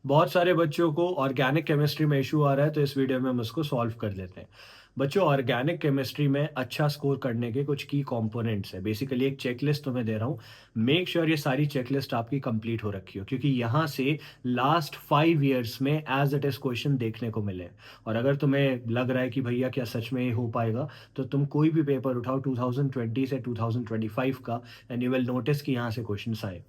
बहुत सारे बच्चों को ऑर्गेनिक केमिस्ट्री में इशू आ रहा है, तो इस वीडियो में हम उसको सॉल्व कर लेते हैं। बच्चों, ऑर्गेनिक केमिस्ट्री में अच्छा स्कोर करने के कुछ की कंपोनेंट्स है। बेसिकली एक चेकलिस्ट तुम्हें दे रहा हूँ। मेक श्योर ये सारी चेकलिस्ट आपकी कंप्लीट हो रखी हो, क्योंकि यहाँ से लास्ट 5 ईयर्स में एज इट इज क्वेश्चन देखने को मिले। और अगर तुम्हें लग रहा है कि भैया क्या सच में ये हो पाएगा, तो तुम कोई भी पेपर उठाओ 2020 से 2025 का, एंड यू विल नोटिस कि यहाँ से क्वेश्चन आए।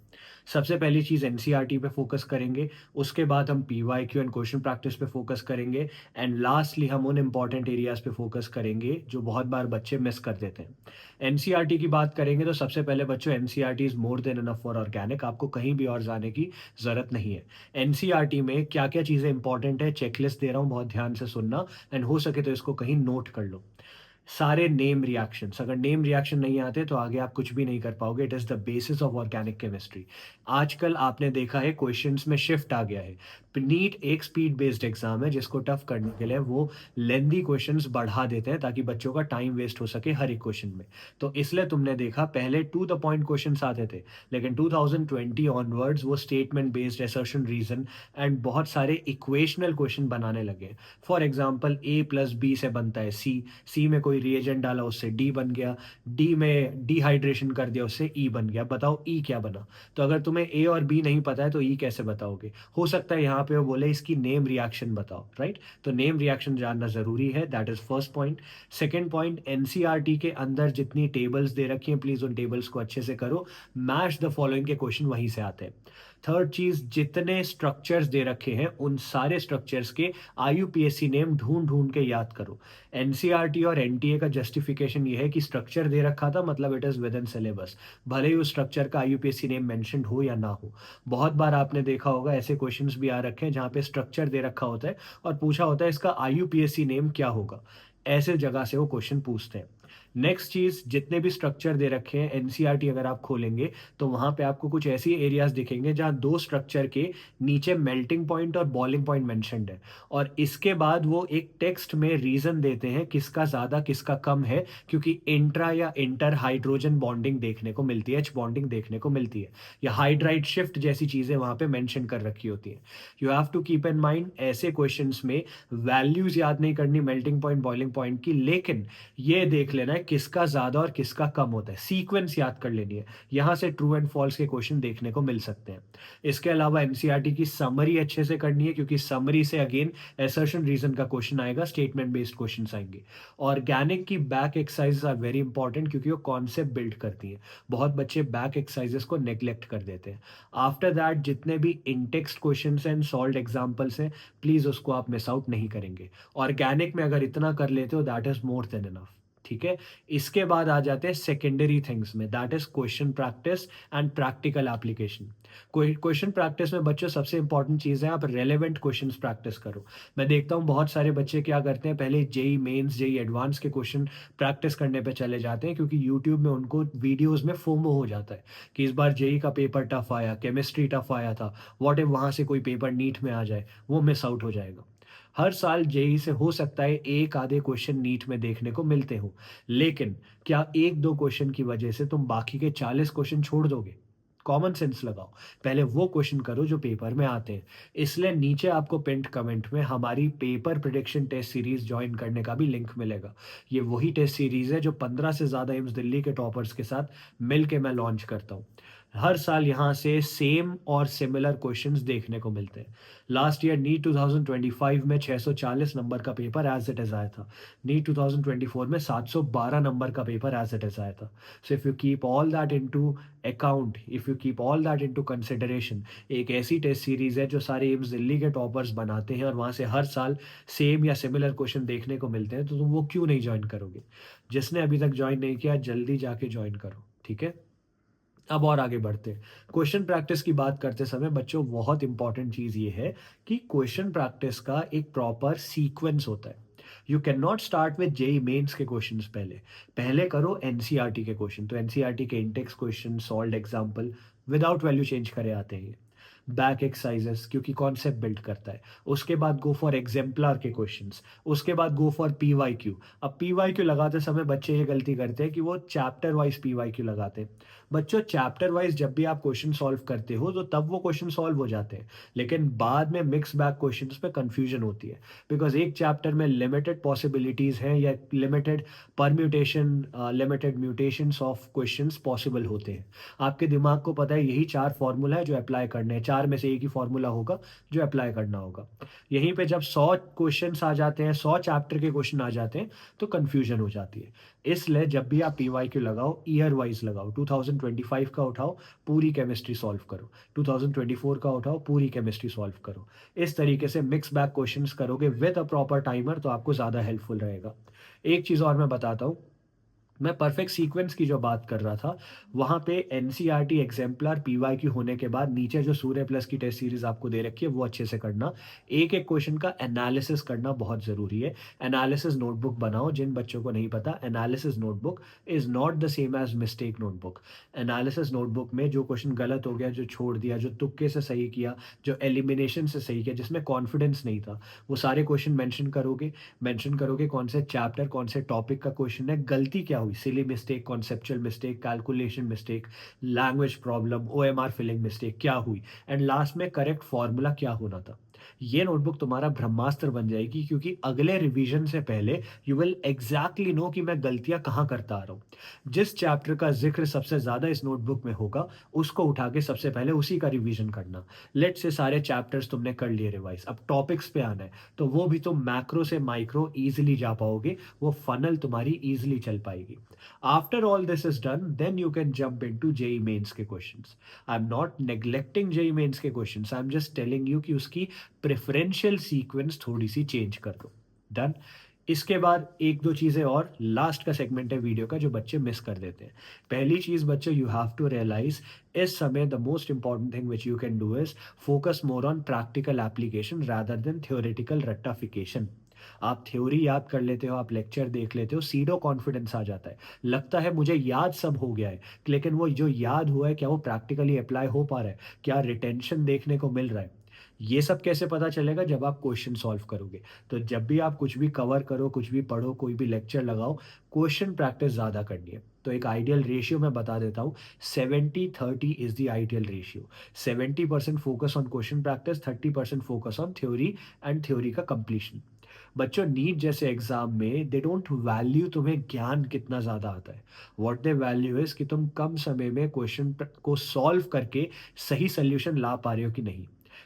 सबसे पहली चीज़ एनसीईआरटी पे फोकस करेंगे। उसके बाद हम पीवाईक्यू एंड क्वेश्चन प्रैक्टिस पे फोकस करेंगे। एंड लास्टली हम उन इंपॉर्टेंट एरियाज पे फोकस करेंगे जो बहुत बार बच्चे मिस कर देते हैं। एनसीईआरटी की बात करेंगे तो सबसे पहले बच्चों, NCERT is more than enough for organic. आपको कहीं भी और जाने की जरूरत नहीं है। एनसीईआरटी में क्या क्या चीज़ें इंपॉर्टेंट है, चेकलिस्ट दे रहा हूँ, बहुत ध्यान से सुनना। एंड हो सके तो इसको कहीं नोट कर लो। सारे नेम रिएक्शंस, अगर नेम रिएक्शन नहीं आते तो आगे आप कुछ भी नहीं कर पाओगे। It is the basis of organic chemistry. आजकल आपने देखा है क्वेश्चंस में शिफ्ट आ गया है। नीट एक स्पीड बेस्ड एग्जाम है, जिसको टफ करने के लिए वो लेंदी क्वेश्चंस बढ़ा देते हैं ताकि बच्चों का टाइम वेस्ट हो सके हर एक क्वेश्चन में। तो इसलिए तुमने देखा पहले टू द पॉइंट क्वेश्चंस आते थे, लेकिन 2020 ऑनवर्ड्स वो statement based, assertion, reason and बहुत सारे इक्वेशनल क्वेश्चन बनाने लगे। For example, A plus B से बनता है सी, सी में कोई रिएजेंट डाला उससे डी बन गया, डी में डिहाइड्रेशन कर दिया उससे ई बन गया। बताओ ई क्या बना? तो अगर तुम्हें ए और बी नहीं पता है तो ई कैसे बताओगे? हो सकता है यहाँ पे वो बोले इसकी नेम रिएक्शन बताओ, राइट? तो नेम रिएक्शन जानना जरूरी है। That is first point. Second point, NCERT के अंदर जितनी टेबल्स दे रखी हैं, प्लीज उन टेबल्स को अच्छे से करो। मैच द फॉलोइंग के क्वेश्चन वहीं से आते हैं। थर्ड चीज, जितने स्ट्रक्चर्स दे रखे हैं उन सारे स्ट्रक्चर्स के आईयूपीएससी नेम ढूंढ ढूंढ के याद करो। एनसीईआरटी और एनटीए का जस्टिफिकेशन ये है कि स्ट्रक्चर दे रखा था, मतलब it is with in syllabus, भले ही उस स्ट्रक्चर का आईयूपीएससी नेम मेंशन्ड हो या ना हो। बहुत बार आपने देखा होगा ऐसे क्वेश्चंस भी आ रखे हैं जहाँ पे स्ट्रक्चर दे रखा होता है और पूछा होता है इसका आईयूपीएससी नेम क्या होगा। ऐसे जगह से वो क्वेश्चन पूछते हैं। नेक्स्ट चीज, जितने भी स्ट्रक्चर दे रखे हैं एनसीईआरटी अगर आप खोलेंगे तो वहां पे आपको कुछ ऐसी एरियाज दिखेंगे जहां दो स्ट्रक्चर के नीचे मेल्टिंग पॉइंट और बॉइलिंग पॉइंट मेंशन्ड है। और इसके बाद वो एक टेक्स्ट में रीजन देते हैं किसका ज्यादा किसका कम है, क्योंकि इंट्रा या इंटर हाइड्रोजन बॉन्डिंग देखने को मिलती है, एच बॉन्डिंग देखने को मिलती है, या हाइड्राइड शिफ्ट जैसी चीजें वहां पे मेंशन कर रखी होती है। You have to keep in mind, ऐसे क्वेश्चंस में वैल्यूज याद नहीं करनी मेल्टिंग पॉइंट बॉइलिंग पॉइंट की, लेकिन ये देख लेना है किसका ज्यादा और किसका कम होता है, सीक्वेंस याद कर लेनी है। यहां से ट्रू एंड फॉल्स के क्वेश्चन देखने को मिल सकते हैं। इसके अलावा एनसीईआरटी की समरी अच्छे से करनी है, क्योंकि समरी से अगेन असर्शन रीजन का क्वेश्चन आएगा, स्टेटमेंट बेस्ड क्वेश्चन आएंगे। ऑर्गेनिक की back exercises are very important, क्योंकि वो कॉन्सेप्ट बिल्ड करती है। बहुत बच्चे बैक एक्सरसाइजेस को नेग्लेक्ट कर देते हैं। आफ्टर दैट जितने भी in-text question and solve examples हैं, प्लीज उसको आप मिस आउट नहीं करेंगे। ऑर्गेनिक में अगर इतना कर लेते हो that is more than enough. ठीक है। इसके बाद आ जाते हैं सेकेंडरी थिंग्स में, that is question practice and practical application. Question practice में बच्चों सबसे इंपॉर्टेंट चीज है आप रेलेवेंट क्वेश्चंस प्रैक्टिस करो। मैं देखता हूँ बहुत सारे बच्चे क्या करते हैं, पहले जेई मेंस जेई एडवांस के क्वेश्चन प्रैक्टिस करने पे चले जाते हैं, क्योंकि यूट्यूब में उनको वीडियोस में फोमो हो जाता है कि इस बार जेई का पेपर टफ आया, केमिस्ट्री टफ आया था, व्हाट इफ वहां से कोई पेपर नीट में आ जाए, वो मिस आउट हो जाएगा। हर साल जेई से हो सकता है एक आधे क्वेश्चन नीट में देखने को मिलते हो, लेकिन क्या एक दो क्वेश्चन की वजह से तुम बाकी के 40 क्वेश्चन छोड़ दोगे? कॉमन सेंस लगाओ। पहले वो क्वेश्चन करो जो पेपर में आते हैं। इसलिए नीचे आपको पिंट कमेंट में हमारी paper prediction test series join करने का भी लिंक मिलेगा। ये वही टेस्ट सीरीज है जो 15 से ज्यादा एम्स दिल्ली के टॉपर्स के साथ मिल के मैं लॉन्च करता हूँ। हर साल यहाँ से सेम और सिमिलर क्वेश्चंस देखने को मिलते हैं। लास्ट ईयर नीट 2025 में 640 नंबर का पेपर एज इट इज आया था। नीट 2024 में 712 नंबर का पेपर एज इट इज आया था। So if you keep all that into account, if you keep all that into consideration, एक ऐसी टेस्ट सीरीज है जो सारे एम्स दिल्ली के टॉपर्स बनाते हैं और वहां से हर साल सेम या सिमिलर क्वेश्चन देखने को मिलते हैं, तो तुम वो क्यों नहीं ज्वाइन करोगे? जिसने अभी तक ज्वाइन नहीं किया जल्दी जाके ज्वाइन करो, ठीक है। अब और आगे बढ़ते हैं। क्वेश्चन प्रैक्टिस की बात करते समय बच्चों बहुत इंपॉर्टेंट चीज ये है कि क्वेश्चन प्रैक्टिस का एक प्रॉपर सीक्वेंस होता है। You can not start with JEE Mains के क्वेश्चंस, पहले पहले करो एनसीईआरटी के क्वेश्चन। तो एनसीईआरटी के intext question, solve example, without value change करे आते हैं। बैक एक्सरसाइजेस, क्योंकि कॉन्सेप्ट बिल्ड करता है। उसके बाद गो फॉर एग्जाम्पलर के क्वेश्चंस, उसके बाद गो फॉर पीवाईक्यू। अब पीवाईक्यू लगाते समय बच्चे ये गलती करते हैं कि वो चैप्टर वाइज पीवाईक्यू लगाते हैं। बच्चों, चैप्टर वाइज जब भी आप क्वेश्चन सॉल्व करते हो तो तब वो क्वेश्चन सॉल्व हो जाते हैं, लेकिन बाद में मिक्स बैक क्वेश्चंस पे कंफ्यूजन होती है, बिकॉज एक चैप्टर में लिमिटेड पॉसिबिलिटीज हैं या limited permutation, limited mutations of questions possible होते हैं। आपके दिमाग को पता है यही 4 फॉर्मूला है जो अप्लाई करने हैं, 4 में से एक ही फॉर्मूला होगा जो अप्लाई करना होगा। यहीं पे जब 100 क्वेश्चंस आ जाते हैं, 100 चैप्टर के क्वेश्चन आ जाते हैं, तो कन्फ्यूजन हो जाती है। इसलिए जब भी आप पीवाईक्यू लगाओ, ईयर वाइज लगाओ। 2025 का उठाओ, पूरी केमिस्ट्री सॉल्व करो। 2024 का उठाओ, पूरी केमिस्ट्री सॉल्व करो। इस तरीके से मिक्स बैक क्वेश्चंस करोगे विद अ प्रॉपर टाइमर, तो आपको ज़्यादा हेल्पफुल रहेगा। एक चीज़ और मैं बताता हूँ, मैं परफेक्ट सीक्वेंस की जो बात कर रहा था, वहाँ पे एनसीईआरटी एग्जाम्पलर पीवाईक्यू होने के बाद नीचे जो सूर्य प्लस की टेस्ट सीरीज आपको दे रखी है, वो अच्छे से करना। एक-एक क्वेश्चन का एनालिसिस करना बहुत ज़रूरी है। एनालिसिस नोटबुक बनाओ। जिन बच्चों को नहीं पता, analysis notebook is not the same as mistake notebook. Analysis notebook में जो क्वेश्चन गलत हो गया, जो छोड़ दिया, जो तुक्के से सही किया, जो एलिमिनेशन से सही किया, जिसमें कॉन्फिडेंस नहीं था, वो सारे क्वेश्चन मेंशन करोगे कौन से चैप्टर, कौन से टॉपिक का क्वेश्चन है, गलती क्या हुई, silly mistake, conceptual mistake, calculation mistake, language problem, OMR filling mistake क्या हुई, एंड लास्ट में करेक्ट फॉर्मूला क्या होना था। ये नोटबुक तुम्हारा ब्रह्मास्त्र बन जाएगी, क्योंकि अगले रिवीजन से पहले यू विल एग्जैक्टली नो कि मैं गलतियां कहाँ करता आ रहा हूँ। जिस चैप्टर का जिक्र सबसे ज्यादा इस नोटबुक में होगा, उसको उठा के सबसे पहले उसी का रिवीजन करना। लेट से सारे चैप्टर्स तुमने कर लिए रिवाइज, अब टॉपिक्स पे आना है, तो वो भी तुम मैक्रो से माइक्रो इजीली जा पाओगे, वो फनल तुम्हारी इजीली चल पाएगी। After all this is done, then you can jump into JEE Mains के questions. I am not neglecting JEE Mains के questions, I am just telling you कि उसकी प्रेफरेंशियल सीक्वेंस थोड़ी सी चेंज कर दो। डन। इसके बाद एक दो चीजें और, लास्ट का सेगमेंट है वीडियो का जो बच्चे मिस कर देते हैं। पहली चीज बच्चों, यू हैव टू रियलाइज इस समय the most important thing which you can do is focus more on practical application rather than theoretical रट्टाफिकेशन। आप थ्योरी याद कर लेते हो, आप लेक्चर देख लेते हो, सीडो कॉन्फिडेंस आ जाता है, लगता है मुझे याद सब हो गया है, लेकिन वो जो याद हुआ है क्या वो प्रैक्टिकली अप्लाई हो पा रहा है, क्या रिटेंशन देखने को मिल रहा है। ये सब कैसे पता चलेगा, जब आप क्वेश्चन सॉल्व करोगे। तो जब भी आप कुछ भी कवर करो, कुछ भी पढ़ो, कोई भी लेक्चर लगाओ, क्वेश्चन प्रैक्टिस ज़्यादा करनी है। तो एक आइडियल रेशियो मैं बता देता हूँ, 70-30 is the ideal ratio. 70% focus on question practice, 30% focus on theory and theory का कंप्लीशन। बच्चों, नीट जैसे एग्जाम में दे डोंट वैल्यू तुम्हें ज्ञान कितना ज़्यादा आता है, व्हाट दे वैल्यू इज कि तुम कम समय में क्वेश्चन को सॉल्व करके सही सोल्यूशन ला पा रहे हो कि नहीं।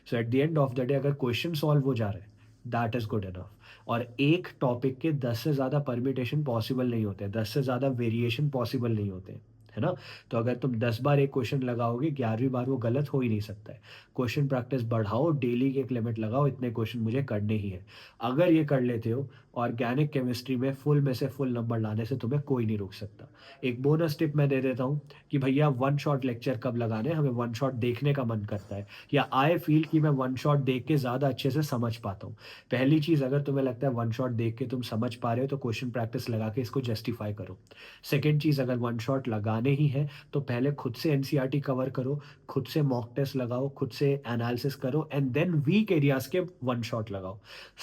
So at the end of the day अगर क्वेश्चन सॉल्व हो जा रहा है, दैट इज गुड इनफ। और एक टॉपिक के 10 से ज़्यादा परम्यूटेशन पॉसिबल नहीं होते, 10 से ज़्यादा वेरिएशन पॉसिबल नहीं होते, है ना। तो अगर तुम 10 बार एक क्वेश्चन लगाओगे, 11वीं बार वो गलत हो ही नहीं सकता है। क्वेश्चन प्रैक्टिस बढ़ाओ, डेली की एक लिमिट लगाओ, इतने क्वेश्चन मुझे करने ही है। अगर ये कर लेते हो, ऑर्गेनिक केमिस्ट्री में फुल में से फुल नंबर लाने से तुम्हें कोई नहीं रोक सकता। एक बोनस टिप मैं दे देता हूँ कि भैया वन शॉट लेक्चर कब लगाने हैं, हमें वन शॉट देखने का मन करता है, या आई फील कि मैं वन शॉट देख के ज़्यादा अच्छे से समझ पाता हूँ। पहली चीज़, अगर तुम्हें लगता है वन शॉट देख के तुम समझ पा रहे हो, तो क्वेश्चन प्रैक्टिस लगा के इसको जस्टिफाई करो। सेकेंड चीज़, अगर वन शॉट लगाने ही है तो पहले खुद से एनसीईआरटी कवर करो, खुद से मॉक टेस्ट लगाओ, खुद से एनालिसिस करो, एंड देन वीक एरियाज के वन शॉट लगाओ।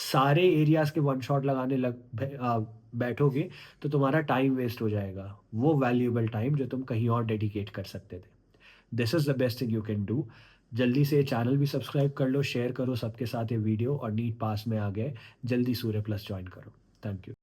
सारे एरियाज के वन शॉट लगाने बैठोगे तो तुम्हारा टाइम वेस्ट हो जाएगा, वो वैल्यूएबल टाइम जो तुम कहीं और डेडिकेट कर सकते थे। This is the best thing you can do. जल्दी से चैनल भी सब्सक्राइब कर लो, शेयर करो सबके साथ ये वीडियो, और नीट पास में आ गए, जल्दी सूर्य प्लस ज्वाइन करो। Thank you.